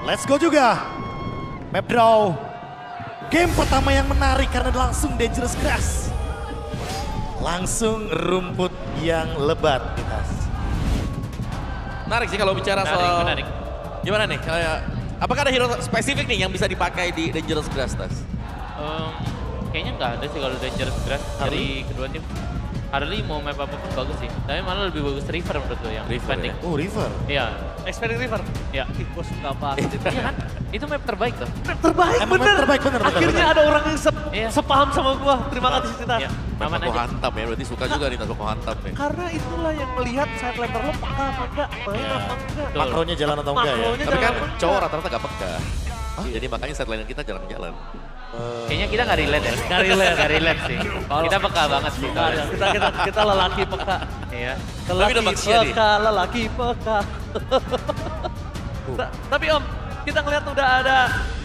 Let's go juga. Map draw. Game pertama yang menarik karena langsung dangerous grass. Langsung rumput yang lebat. Menarik sih kalau bicara soal... Menarik. Gimana nih? Apakah ada hero spesifik nih yang bisa dipakai di Dangerous Grass, Tas? Kayaknya nggak ada sih kalau Dangerous Grass dari kedua tim. Harley mau map apapun bagus sih, tapi malah lebih bagus River menurut gue yang River expanding. ya? Oh River. Iya, Expanding River? iya. Ih, gue suka banget itu. Iya kan? Itu map terbaik tuh. Terbaik, Emang bener. terbaik, bener. Akhirnya ada orang yang Iya. sepaham sama gue. Terima kasih Cita. Iya, Mas aman Bako aja. hantam ya, berarti suka juga nih Tas Bako hantam ya. Karena itulah yang melihat saat lempar lo peka apa enggak, main Iya. apa enggak. Betul. Makronya jalan atau enggak ya? Makronya Tapi kan jalan apa cowok enggak. rata-rata gak peka. Jadi makanya sideline kita jarang-jalan. Kayaknya kita nggak relate ya. Nggak relate. Nggak relate sih. Kita peka banget sih. Nggak ada. Kita lelaki peka. Iya. Tapi udah maksiat nih. Lelaki peka. Tapi Om, kita ngeliat udah ada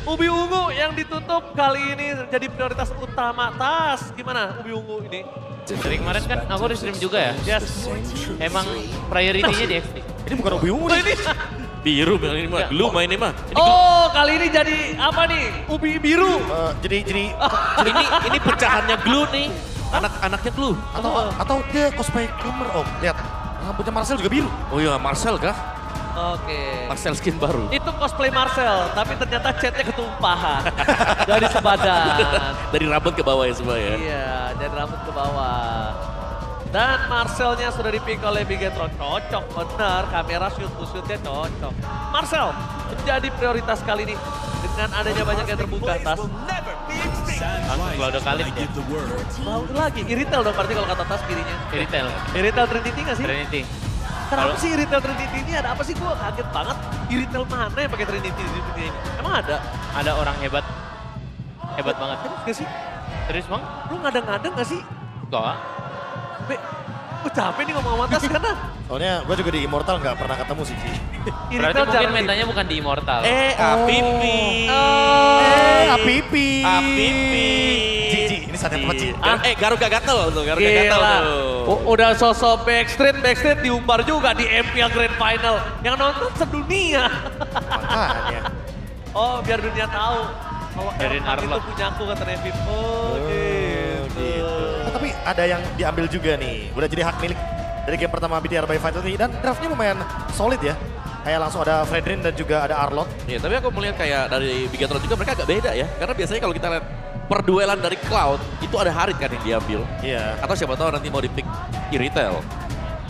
ubi ungu yang ditutup kali ini jadi prioritas utama. Tas, gimana ubi ungu ini? Dari kemarin kan aku di stream juga ya. Yes. Emang priority-nya di XP. Ini bukan ubi ungu Oh, nih. ini. Biru ini mah, glue main ini mah. Oh, kali ini jadi apa nih? Ubi biru. Jadi Ini pecahannya glue nih. Anak-anaknya glue. atau dia cosplay gamer Om. Lihat, rambutnya Marcel juga biru. Oh iya, Marcel kah? Oke. Marcel skin baru. Itu cosplay Marcel, tapi ternyata catnya ketumpahan. Dari sebadan. Dari rambut ke bawah ya semua ya. Iya, dari rambut ke bawah. Dan Marcelnya sudah dipick oleh Bigetron. Cocok, benar. Kamera shoot-to-shootnya cocok. Marcel menjadi prioritas kali ini. Dengan adanya banyak yang terbuka, Tas. Langsung kalau udah kali ya. Mau lagi, Iritel dong berarti kalau kata Tas kirinya. Retail. Iritel Trinity nggak sih? Trinity. Kenapa sih Iritel Trinity ini ada apa sih? Gue kaget banget. Iritel mana yang pakai Trinity di dunia ini? Emang ada? Ada orang hebat. Hebat banget. Gak sih? Serius bang? Lu ngadeng-ngadeng gak sih? Enggak. Gue capek nih ngomong sama Tas karena Soalnya gue juga di Immortal nggak pernah ketemu sih. Ci. Berarti Iritel mungkin jarang mentanya bukan di Immortal. Apipi. Apipi. Apipi. Cici, ini saatnya tepat Ci. Garuga gatel tuh, Garuga gatel Gila. tuh. Udah sosok Backstreet diumbar juga di MPL Grand Final. Yang nonton sedunia. Makanya. Oh, biar dunia tahu. Kalau Biarin Erlang itu Arlot. punya aku kata Nevin. Oh, gitu. Tapi ada yang diambil juga nih. Udah jadi hak milik dari game pertama BTR by Vitality. Dan draftnya lumayan solid ya. Kayak langsung ada Fredrin dan juga ada Arlot. Iya, tapi aku melihat kayak dari Bigatron juga mereka agak beda ya. Karena biasanya kalau kita lihat perduelan dari Cloud, itu ada Harit kan yang diambil. Iya. Atau siapa tahu nanti mau di-pick Iritel.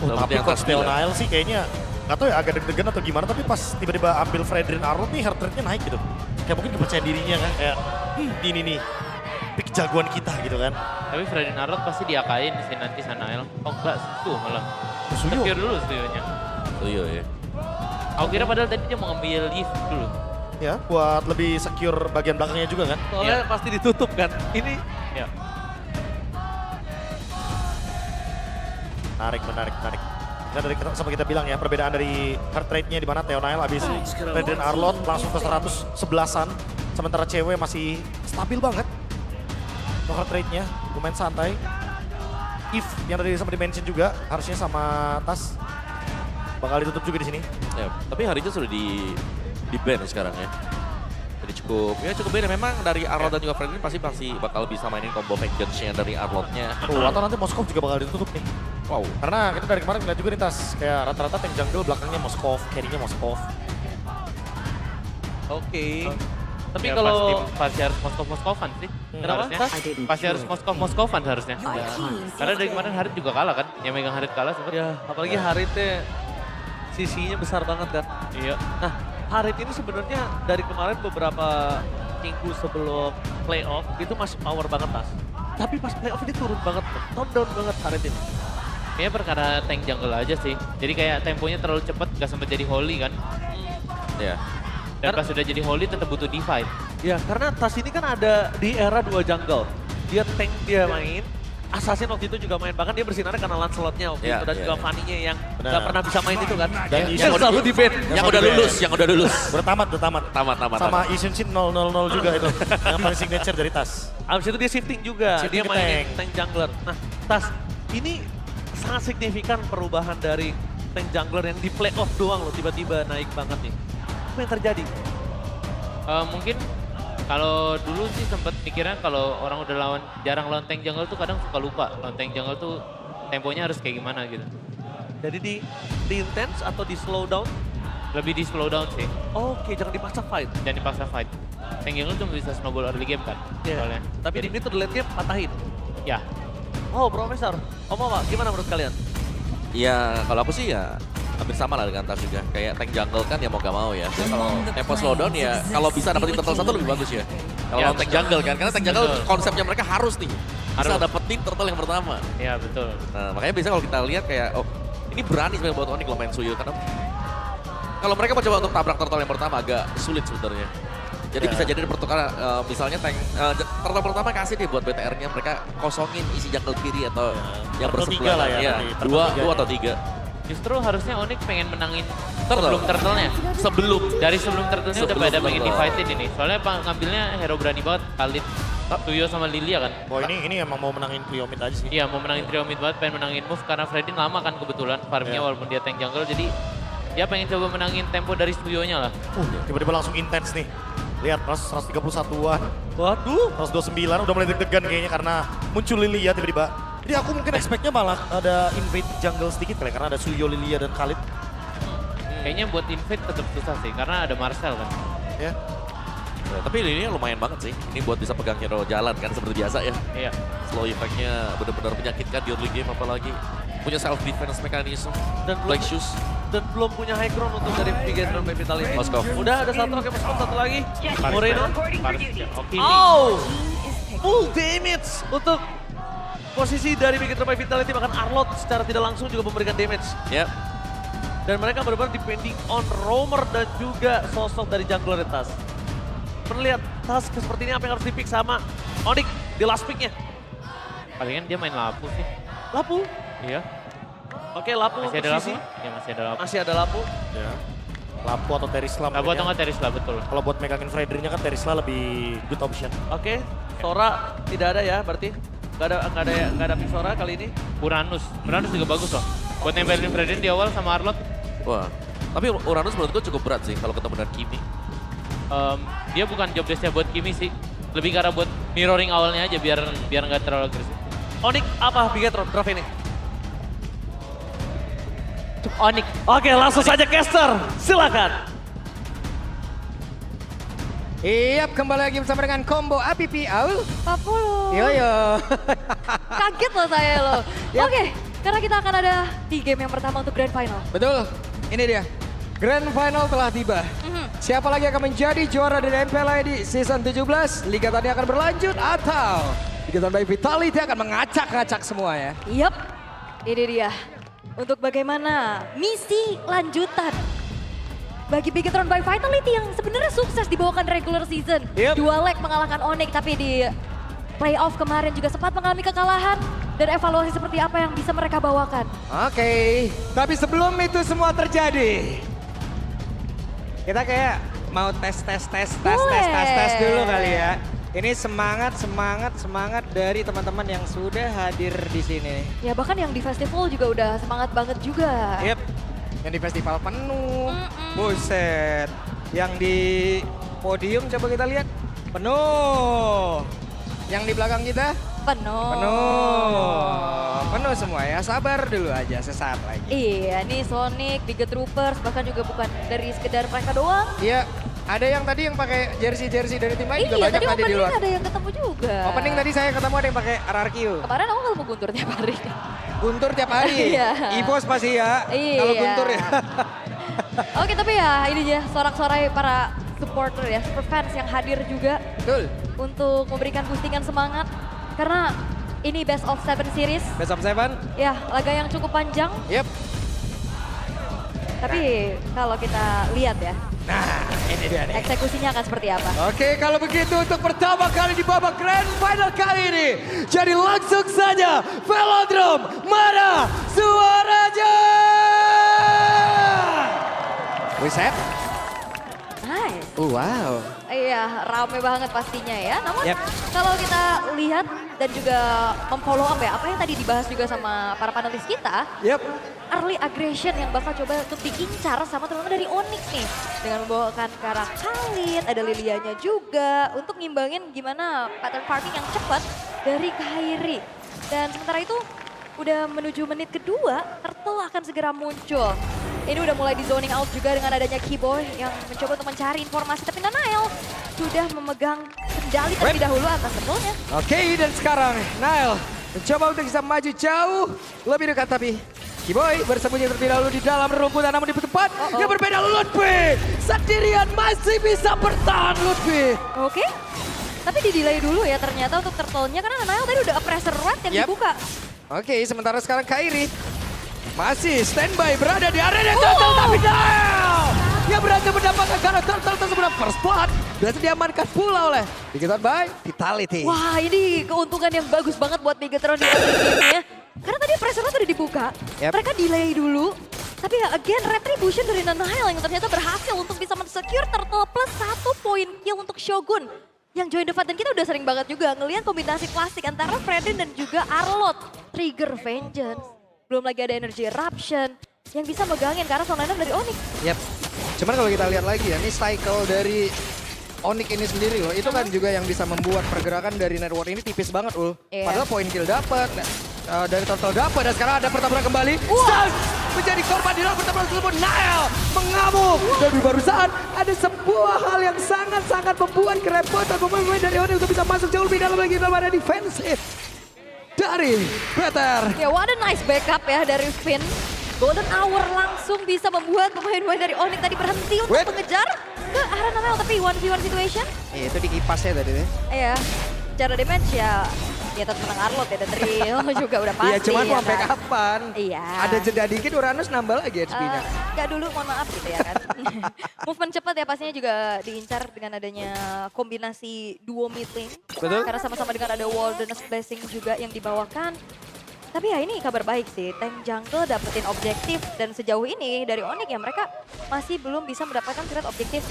Tapi kok Steel Nile sih kayaknya nggak tahu ya agak deg-degan atau gimana. Tapi pas tiba-tiba ambil Fredrin Arlot nih heart rate-nya naik gitu. Kayak mungkin kepercayaan dirinya kan. Kayak ini nih. Pick jagoan kita gitu kan. Tapi Freddy Narot pasti diakain sih nanti Sanael. Oh enggak, tuh malah. Suyo. Secure dulu studionya. Iya ya. Aku kira padahal tadi dia mau ngambil lift dulu. Ya, buat lebih secure bagian belakangnya juga kan. Soalnya pasti ditutup kan. Ini Ya. Menarik. Kita dari sama kita bilang ya, perbedaan dari heart rate-nya di mana Theo Nile abis Fredrin Arlot langsung ke 111-an. Sementara cewek masih stabil banget. Untuk heart rate-nya lumayan santai. If yang tadi sempat di-mention juga harusnya sama Tas bakal ditutup juga di sini. Ya, tapi Haritnya sudah di ban sekarang ya. Jadi cukup beda. Memang dari Arlot dan juga Fredrin pasti bakal bisa mainin combo vengeance-nya dari Arlotnya. Atau nanti Moskov juga bakal ditutup nih. Wow. Karena kita dari kemarin ngeliat juga nih Tas, kayak rata-rata tank jungle belakangnya Moskov, carry-nya Moskov. oke. Tapi Ya, kalau pasti harus Moskov-Moskovan sih. Kenapa? Harusnya. Tas? Pasti harus Moskov-Moskovan harusnya. Karena dari kemarin Harit juga kalah kan. Yang megang Harit kalah sempet. Ya, apalagi Haritnya sisinya besar banget kan. Iya. Nah, Harit ini sebenarnya dari kemarin beberapa minggu sebelum playoff itu masih power banget Tas. Tapi pas playoff ini turun banget, tone down banget Harit ini. Kayaknya perkara tank jungle aja sih. Jadi kayak temponya terlalu cepat, gak sempat jadi holy kan. Ya. Dan pas sudah jadi holy tetap butuh divide. Ya, karena Tas ini kan ada di era 2 jungle. Dia tank dia main, Assassin waktu itu juga main. Bahkan dia bersinarnya karena Lancelot-nya waktu Ya, itu. Dan ya, juga ya. Fanny-nya yang Benar. gak pernah bisa main itu kan. Dan Yang selalu di ban. Yang udah lulus. Udah tamat. Tamat. Sama Ishinshin 000 juga itu. Yang paling signature dari Tas. Abis itu dia shifting juga, Shifting dia ke mainin tank jungler. Nah, Tas, ini sangat signifikan perubahan dari tank jungler yang di playoff doang loh tiba-tiba naik banget nih. Apa yang terjadi? Mungkin kalau dulu sih sempet mikirnya kalau orang udah jarang lawan tank jungle tuh kadang suka lupa. Lawan tank jungle tuh temponya harus kayak gimana gitu. Jadi di intense atau di slow down? Lebih di slow down sih, Oke, jangan dipaksa fight. dan dipaksa fight. Tank jungle tuh bisa snowball early game kan, soalnya. Tapi di Jadi, mid tuh late game patahin. ya, Oh, Profesor. Apa, gimana menurut kalian? Ya kalau aku sih ya hampir sama lah dengan Tas juga. Kayak tank jungle kan ya mau gak mau ya. Jadi kalau tempo slowdown ya kalau bisa dapetin turtle satu lebih bagus ya. Kalau Ya, lawan tank jungle kan, karena tank jungle betul. konsepnya mereka harus nih. Bisa Harus. dapetin turtle yang pertama. ya betul. Nah makanya biasanya kalau kita lihat kayak oh ini berani sebenarnya buat Onyx lo main Suyo. Karena kalau mereka mau coba untuk tabrak turtle yang pertama agak sulit sebenarnya. Jadi Ya. bisa jadi ada pertukaran misalnya tank turtle pertama kasih deh buat BTR-nya mereka kosongin isi jungle kiri atau yang Turtle bersebelah tiga lah ya Iya, nanti, turtle tiga dua ya. atau tiga. Justru harusnya Onyx pengen menangin Turtle. sebelum turtle-nya. Sebelum Dari sebelum turtle-nya udah Sebelum pada pengen turtle. di-fightin ini. Soalnya ngambilnya hero berani banget, Khalid, Tuyo sama Lilia kan. Oh ini emang mau menangin trio mid aja sih. Iya mau menangin trio mid banget, pengen menangin move karena Fredin lama kan kebetulan farmnya Iya. walaupun dia tank jungle. Jadi dia pengen coba menangin tempo dari Tuyonya lah. Tiba-tiba langsung intens nih. Lihat 131-an, Waduh. 129 udah mulai deg-degan kayaknya karena muncul Lilia tiba-tiba. Jadi aku mungkin expect-nya malah ada invade jungle sedikit kali karena ada Suyo, Lilia dan Khalid. Kayaknya buat invade tetap susah sih karena ada Marcel kan. Ya. Ya, tapi ini lumayan banget sih. Ini buat bisa pegang hero jalan kan seperti biasa ya. Iya. Slow effect-nya benar-benar menyakitkan di early game apalagi. Punya self defense mechanism. Dan belum- Black shoes. Dan belum punya high ground untuk dari Bigetron by Vitality. Moskov. Udah ada satu, oke Moskov satu lagi. Paris, Moreno. Oke. Oh, full damage untuk posisi dari Bigetron by Vitality. Bahkan Arlot secara tidak langsung juga memberikan damage. Ya. Dan mereka benar-benar depending on roamer dan juga sosok dari jungler Tas. Perlihat Tas seperti ini apa yang harus dipick sama Onyx di last picknya. Palingan dia main Lapu sih. Lapu. Iya. Oke, Lapu Masih untuk ada Lapu? sisi. Ya masih ada Lapu. Masih ada Lapu. Ya. Lapu atau Terisla Lapu atau nggak Terisla betul. Kalau buat megangin Fredrinnya kan Terisla lebih good option. Oke, Sora tidak ada ya berarti. Nggak ada pick Sora kali ini. Uranus juga bagus loh. Buat nempelin Fredin di awal sama Arlot. Wah. Tapi Uranus menurut gue cukup berat sih kalau ketemu dengan Kimi. Dia bukan job desk-nya buat Kimi sih. Lebih karena buat mirroring awalnya aja biar nggak terlalu agresif. Onyx apa Bigetron draft ini? Onyx. Oke, langsung saja caster. Silakan. Iya, kembali lagi bersama dengan combo APP Aul. 40. Yo yo. Kaget loh saya loh. Yap. Oke, karena kita akan ada di game yang pertama untuk Grand Final. Betul, ini dia. Grand Final telah tiba. Siapa lagi akan menjadi juara dari MPLA di season 17? Liga tadi akan berlanjut atau Liga by Vitality akan mengacak-ngacak semua ya? Yup, ini dia. Untuk bagaimana misi lanjutan bagi Bigetron by Vitality yang sebenarnya sukses dibawakan regular season. Yep. 2 leg mengalahkan Onyx tapi di playoff kemarin juga sempat mengalami kekalahan. Dan evaluasi seperti apa yang bisa mereka bawakan. Oke, tapi sebelum itu semua terjadi, kita kayak mau tes dulu kali ya. Ini semangat dari teman-teman yang sudah hadir di sini. Ya bahkan yang di festival juga udah semangat banget juga. Yep, yang di festival penuh. Buset. Yang di podium coba kita lihat. Penuh. Yang di belakang kita? Penuh. Penuh semua ya. Sabar dulu aja sesaat lagi. Iya, nih Sonic, Biget Troopers, bahkan juga bukan dari sekedar mereka doang. Iya, ada yang tadi yang pakai jersey dari tim lain juga Iya, banyak tadi tadi di opening luar. ada yang ketemu juga. Opening tadi saya ketemu ada yang pakai RRQ. Kemarin aku ketemu Guntur tiap hari. Guntur tiap hari. Iya. Ivos pasti ya. Iya. Kalau Guntur ya. Oke, tapi ya ini ya sorak-sorai para supporter ya, super fans yang hadir juga Betul. untuk memberikan boostingan semangat. Karena ini best of 7 series. Best of 7. Ya, laga yang cukup panjang. Yep. Tapi kalau kita lihat ya, Nah, ini dia nih. eksekusinya akan seperti apa. Oke, kalau begitu untuk pertama kali di babak Grand Final kali ini. Jadi langsung saja Velodrome mana suaranya? Reset. Nice. Wow. Iya, rame banget pastinya ya. Namun Yep. kalau kita lihat dan juga memfollow up ya, apa yang tadi dibahas juga sama para panelis kita, Yap. early aggression yang bakal coba untuk diincar sama teman-teman dari Onyx nih. Dengan membawakan karak Khalid, ada Lilianya juga untuk ngimbangin gimana pattern farming yang cepat dari Kairi. Dan sementara itu udah menuju menit kedua, Turtle akan segera muncul. Ini udah mulai di zoning out juga dengan adanya Keyboy yang mencoba untuk mencari informasi. Tapi Nanael sudah memegang kendali terlebih dahulu atas Turtle-nya. Oke, dan sekarang Nile mencoba untuk bisa maju jauh. Lebih dekat tapi Keyboy bersembunyi terlebih dahulu di dalam rumputan, namun di tempat yang berbeda Lutfi. Sendirian masih bisa bertahan Lutfi. Oke. Tapi di-delay dulu ya ternyata untuk Turtle-nya karena Nanael tadi udah pressure red yang dibuka. Oke, sementara sekarang Kairi masih standby berada di area Turtle, tapi Nile yang berhasil mendapatkan karena Turtle tersebut first blood. Berhasil diamankan pula oleh Bigetron by Vitality. Wah, ini keuntungan yang bagus banget buat Bigetron di game-nya. Karena tadi pressure red udah dibuka, mereka delay dulu. Tapi ya again retribution dari Nanael yang ternyata berhasil untuk bisa men-secure Turtle plus 1 poin kill untuk Shogun. Yang join the fight, dan kita udah sering banget juga ngelihat kombinasi klasik antara Fredrin dan juga Arlot. Trigger Vengeance, belum lagi ada Energy Eruption yang bisa megangin karena sound dari Onyx. Yap. Cuman kalau kita lihat lagi ya, ini cycle dari Onyx ini sendiri loh. Itu kan juga yang bisa membuat pergerakan dari network ini tipis banget Ul. Padahal poin kill dapat, dari Turtle dapat, dan sekarang ada pertempuran kembali. Stun menjadi korban di dalam pertempuran tersebut. Nile mengamuk. Dan di barusan ada sebuah hal yang sangat-sangat membuat kerepotan pemain dari Onyx untuk bisa masuk jauh lebih dalam lagi dalam area defensif dari Peter. Ya, what a nice backup ya dari Finn. Golden Hour langsung bisa membuat pemain-pemain dari Onyx tadi berhenti untuk mengejar ke arah Nanael. Tapi 1v1 situation. Itu di kipasnya tadi nih. Iya, cara damage ya tetap menang Arlot ya, dan Drill juga udah pasti. Iya, cuman ya mau sampai kan? kapan? Iya. Ada jeda dikit Uranus nambah lagi HP-nya. Enggak dulu, mohon maaf gitu ya kan. Movement cepat ya pastinya juga diincar dengan adanya kombinasi duo mid lane. Betul. Karena sama-sama dengan ada Wilderness Blessing juga yang dibawakan. Tapi ya ini kabar baik sih, tank jungle dapetin objektif dan sejauh ini dari Onyx ya mereka masih belum bisa mendapatkan threat objektif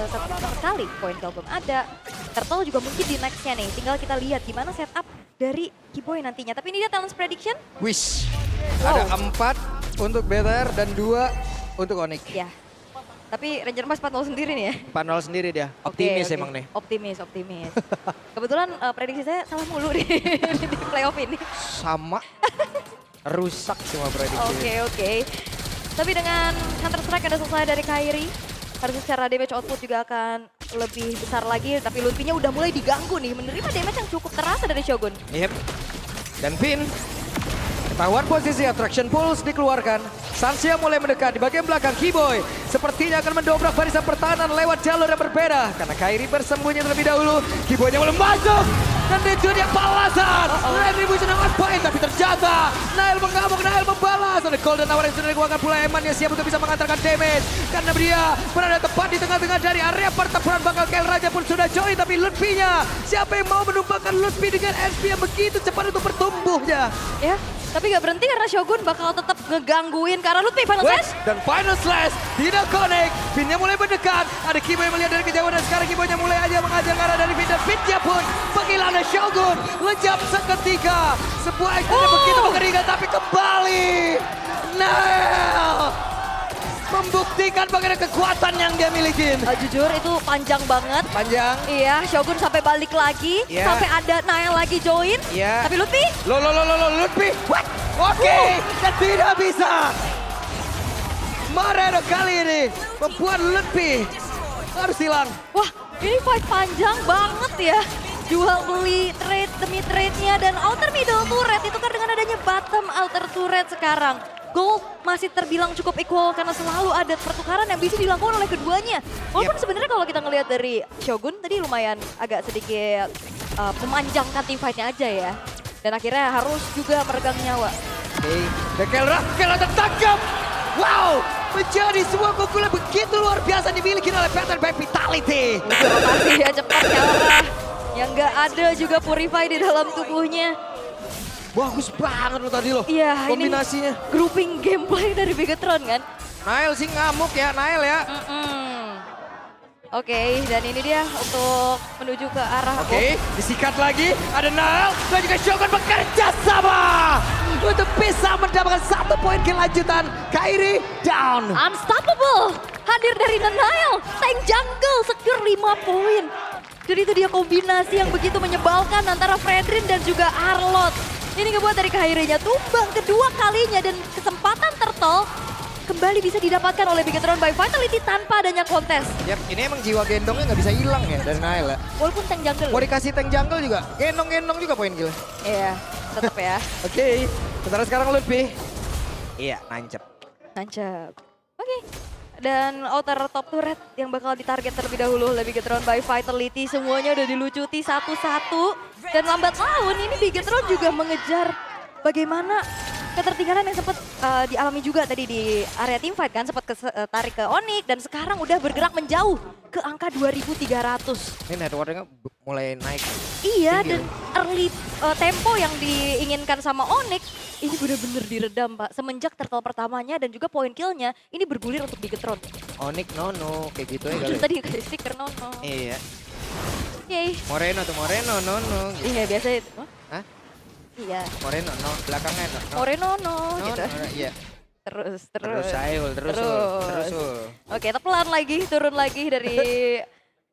sama sekali. Poin kill belum ada, Turtle juga mungkin di nextnya nih, tinggal kita lihat gimana setup dari Keyboy nantinya. Tapi ini dia talent prediction. Wish. Ada 4 untuk BTR dan 2 untuk Onyx. Ya, tapi Ranger Mas 4-0 sendiri nih ya. 4-0 sendiri dia. Optimis Oke. emang nih. Optimis. Kebetulan prediksi saya salah mulu di playoff ini. Sama. Rusak semua prediksi. Oke. Tapi dengan Counter Strike yang udah selesai dari Kairi, harusnya secara damage output juga akan lebih besar lagi. Tapi Lutfi-nya udah mulai diganggu nih, menerima damage yang cukup terasa dari Shogun. Yep. Dan Finn, ketahuan posisi attraction pulse dikeluarkan. Sansia mulai mendekat di bagian belakang Keyboy. Sepertinya akan mendobrak barisan pertahanan lewat jalur yang berbeda. Karena Kairi bersembunyi terlebih dahulu. Keyboy-nya mulai masuk. Dan itu dia balasan. Retribution on point tapi terjaga. Nile mengamuk, Nile membalas. Ada Golden Hour yang sudah dikeluarkan pula. Eman yang siap untuk bisa mengantarkan damage. Karena dia berada tepat di tengah-tengah dari area pertempuran. Bakal Kail Raja pun sudah join. Tapi Lutfi-nya, siapa yang mau menumpangkan Lutfi dengan SP yang begitu cepat untuk bertumbuhnya. Ya, tapi gak berhenti karena Shogun bakal tetap ngegangguin ke arah Lutfi. Final slash. Dan final slash tidak connect. Pinnya mulai mendekat. Ada Keyboy melihat dari kejauhan dan sekarang Keyboy-nya mulai aja mengajak arah dari Pin. Dan Pinnya pun penghilangan Shogun. Lejap seketika. Sebuah action yang begitu mengerikan tapi kembali. Nile membuktikan bagaimana kekuatan yang dia miliki. Jujur itu panjang banget. Panjang. Iya, Shogun sampai balik lagi. Iya. Sampai ada Nile lagi join. Iya. Tapi Lutfi. Lutfi. What? Oke. Dan tidak bisa. Mareno kali ini membuat Lutfi harus hilang. Wah, ini fight panjang banget ya. Jual beli trade demi trade-nya dan outer middle turret itu kan dengan adanya bottom outer turret sekarang. Gold masih terbilang cukup equal karena selalu ada pertukaran yang bisa dilakukan oleh keduanya. Walaupun sebenarnya kalau kita ngelihat dari Shogun tadi lumayan agak sedikit memanjangkan team fight-nya aja ya. Dan akhirnya harus juga meregang nyawa. Oke, Dekel tertangkap. Wow, menjadi sebuah keunggulan begitu luar biasa dimiliki oleh Pattern by Vitality. Rotasi ya cepat ke arah yang nggak ada juga Purify di dalam tubuhnya. Bagus banget lo tadi lo, Iya, kombinasinya. ini grouping gameplay dari Bigetron kan. Nile sih ngamuk ya, Nile ya. Oke, dan ini dia untuk menuju ke arah... Oke, disikat lagi. Ada Nile dan juga Shogun bekerja sama untuk bisa mendapatkan 1 poin kelanjutan. Kairi down. Unstoppable hadir dari Nile, tank jungle secure 5 poin. Jadi itu dia kombinasi yang begitu menyebalkan antara Fredrin dan juga Arlot. Ini ngebuat dari Kairinya tumbang kedua kalinya dan kesempatan turtle kembali bisa didapatkan oleh Bigetron by Vitality tanpa adanya kontes. Yap, ini emang jiwa gendongnya nggak bisa hilang ya dari Nile. Walaupun tank jungle. Mau dikasih tank jungle juga, gendong-gendong juga poin kill. Iya, tetap ya. Oke, sementara sekarang Lutfi. Iya, nancep. Nancep. Oke. Dan outer top turret yang bakal ditarget terlebih dahulu oleh Bigetron by Vitality. Semuanya udah dilucuti satu-satu. Dan lambat laun ini Bigetron juga mengejar bagaimana ketertinggalan yang sempat dialami juga tadi di area teamfight kan. Sempat tarik ke Onyx dan sekarang udah bergerak menjauh ke angka 2.300. Ini networknya mulai naik. Iya, tinggi. dan early tempo yang diinginkan sama Onyx ini benar-benar diredam, Pak. Semenjak turtle pertamanya dan juga poin killnya ini bergulir untuk Bigetron. Onyx nono, kayak gitu ya Terus kali. tadi kayak stiker nono. Iya, Oke. Moreno tuh Moreno nono. Gitu. Iya, biasa itu. Hah? Hah? Iya. Moreno no, belakangnya no. Moreno no, No, gitu. no, iya. Terus. Terus Sayul, terus. Oke, pelan lagi, turun lagi dari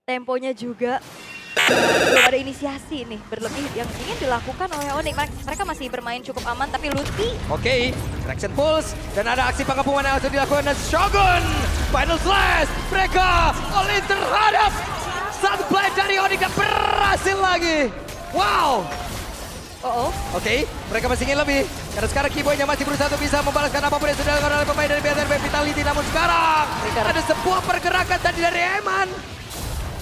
temponya juga. Belum ada inisiasi nih berlebih yang ingin dilakukan oleh Onyx. Mereka masih bermain cukup aman, tapi Lutfi Oke, Traction Pulse dan ada aksi pengepungan yang harus dilakukan dan Shogun Final Slash. Mereka all in terhadap satu play dari Onyx yang berhasil lagi. Wow. Oke, mereka masih ingin lebih. Karena sekarang Keyboy-nya masih berusaha untuk bisa membalaskan apapun yang sudah dilakukan oleh pemain dari BTRB Vitality. Namun sekarang ada sebuah pergerakan tadi dari Eman.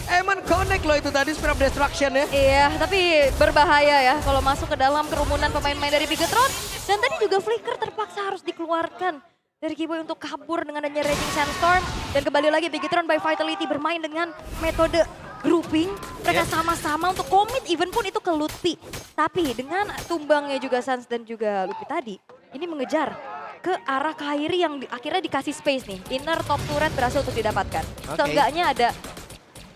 Eman connect loh itu tadi Spear of Destruction ya. Iya, tapi berbahaya ya kalau masuk ke dalam kerumunan pemain-pemain dari Bigetron. Dan tadi juga Flicker terpaksa harus dikeluarkan dari Keyboy untuk kabur dengan adanya Raging Sandstorm. Dan kembali lagi Bigetron by Vitality bermain dengan metode grouping. Mereka sama-sama untuk commit even pun itu ke Lutfi. Tapi dengan tumbangnya juga Sans dan juga Lutfi tadi, ini mengejar ke arah Kairi yang akhirnya dikasih space nih. Inner top turret berhasil untuk didapatkan. Seenggaknya ada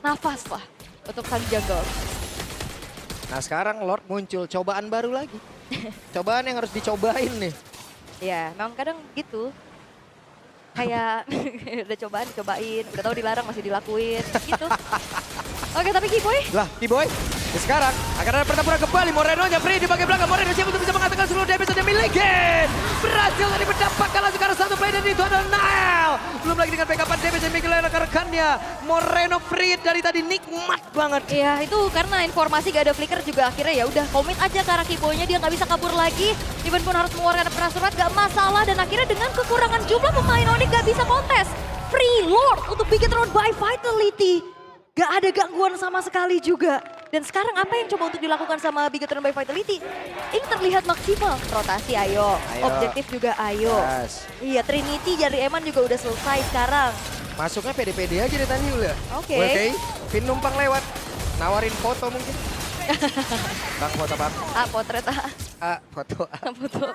nafas lah untuk sang jungle. Nah sekarang Lord muncul cobaan baru lagi. Cobaan yang harus dicobain nih. Ya, memang kadang gitu. Kayak udah cobaan, cobain, udah tahu dilarang masih dilakuin gitu. Oke, tapi Keyboy Lah, Keyboy. Dan sekarang akan ada pertempuran kembali. Moreno-nya free di bagian belakang. Moreno siap untuk bisa mengatakan seluruh damage yang dimiliki. Berhasil tadi mendapatkan sekarang satu play dan itu adalah Nile. Belum lagi dengan backupan damage yang dimiliki oleh rekan-rekannya. Moreno free dari tadi nikmat banget. Iya, itu karena informasi gak ada flicker juga akhirnya ya udah komit aja ke arah Keyboy-nya, dia nggak bisa kabur lagi. Even pun harus mengeluarkan perasurat gak masalah dan akhirnya dengan kekurangan jumlah pemain Onyx gak bisa kontes. Free Lord untuk Bigetron by Vitality. Gak ada gangguan sama sekali juga. Dan sekarang apa yang coba untuk dilakukan sama Bigetron by Vitality? Ini terlihat maksimal. Rotasi ayo, objektif juga ayo. Yes. Iya, Trinity dari Eman juga udah selesai sekarang. Masuknya pede-pede aja deh tadi udah. Oke. Oke, Vin numpang lewat. Nawarin foto mungkin. Bang foto bang. Potret Foto. foto.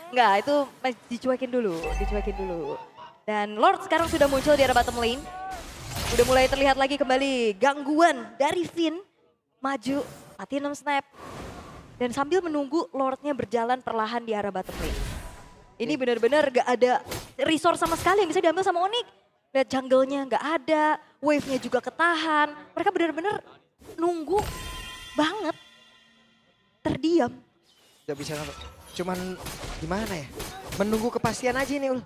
Enggak, itu dicuekin dulu. Dan Lord sekarang sudah muncul di arah bottom lane. Udah mulai terlihat lagi kembali gangguan dari Finn. Maju, Platinum Snap. Dan sambil menunggu Lordnya berjalan perlahan di arah bottom lane. Ini benar-benar gak ada resource sama sekali yang bisa diambil sama Onyx. Lihat jungle-nya gak ada, wave-nya juga ketahan. Mereka benar-benar nunggu banget. Terdiam. Gak bisa, cuman gimana ya? Menunggu kepastian aja ini Ul.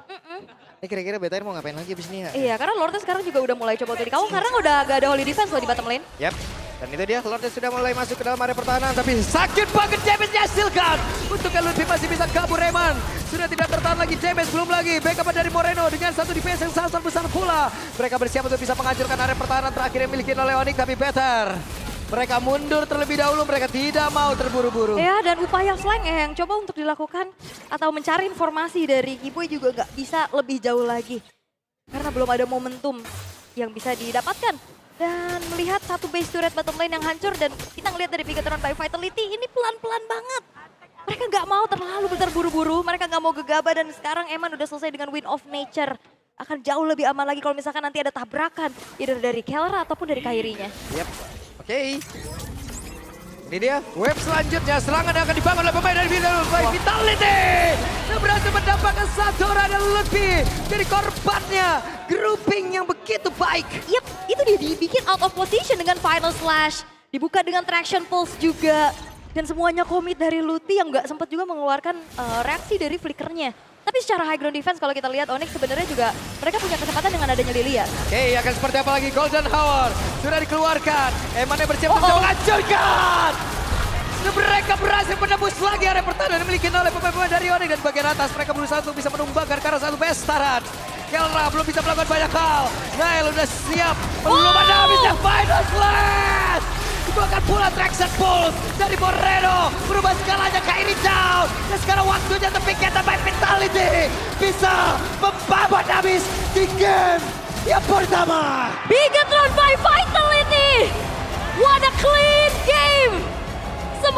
Ini kira-kira BTR mau ngapain lagi abis ini ya? Iya, karena Lordnya sekarang juga udah mulai coba untuk dikawal karena udah gak ada holy defense loh di bottom lane. Yap, dan itu dia Lordnya sudah mulai masuk ke dalam area pertahanan. Tapi sakit banget damage-nya hasilkan. Untuk Lutfi masih bisa kabur Eman. Sudah tidak tertahan lagi damage, belum lagi backup dari Moreno dengan satu defense yang sangat besar pula. Mereka bersiap untuk bisa menghancurkan area pertahanan terakhir yang dimiliki oleh Onyx. Tapi better. Mereka mundur terlebih dahulu, mereka tidak mau terburu-buru. Ya, dan upaya flank yang coba untuk dilakukan atau mencari informasi dari Keyboy juga gak bisa lebih jauh lagi. Karena belum ada momentum yang bisa didapatkan. Dan melihat satu base turret bottom lane yang hancur dan kita ngelihat dari Bigetron by Vitality ini pelan-pelan banget. Mereka gak mau terlalu terburu-buru, mereka gak mau gegabah dan sekarang Eman udah selesai dengan Wind of Nature. akan jauh lebih aman lagi kalau misalkan nanti ada tabrakan. Either dari Kelra ataupun dari Kairinya. Yep. Oke. Ini dia wave selanjutnya. Serangan yang akan dibangun oleh pemain dari Vitality. Yang berhasil mendapatkan 1 orang dan lebih dari korbannya. Grouping yang begitu baik. Yep, itu dia dibikin out of position dengan Final Slash. Dibuka dengan Traction Pulse juga. Dan semuanya komit dari Luti yang nggak sempat juga mengeluarkan reaksi dari flickernya. Tapi secara high ground defense kalau kita lihat Onyx sebenarnya juga mereka punya kesempatan dengan adanya Lilia. Oke, akan seperti apa lagi? Golden Hour sudah dikeluarkan. Emannya bersiap untuk menghancurkan. Mereka berhasil menembus lagi area pertahanan yang dimiliki oleh pemain-pemain dari Onyx. Dan bagian atas mereka berusaha untuk bisa menumbangkan karena satu pestaran. Kelra belum bisa melakukan banyak hal. Nail udah siap. Belum ada habisnya Final Slash. Dibuatkan pula Traction Pulse dari Moreno. Berubah skalanya Kairi down. Dan sekarang waktunya untuk Piketa by Vitality. Bisa membabat habis di game yang pertama. Bigetron by Vitality! What a clean game!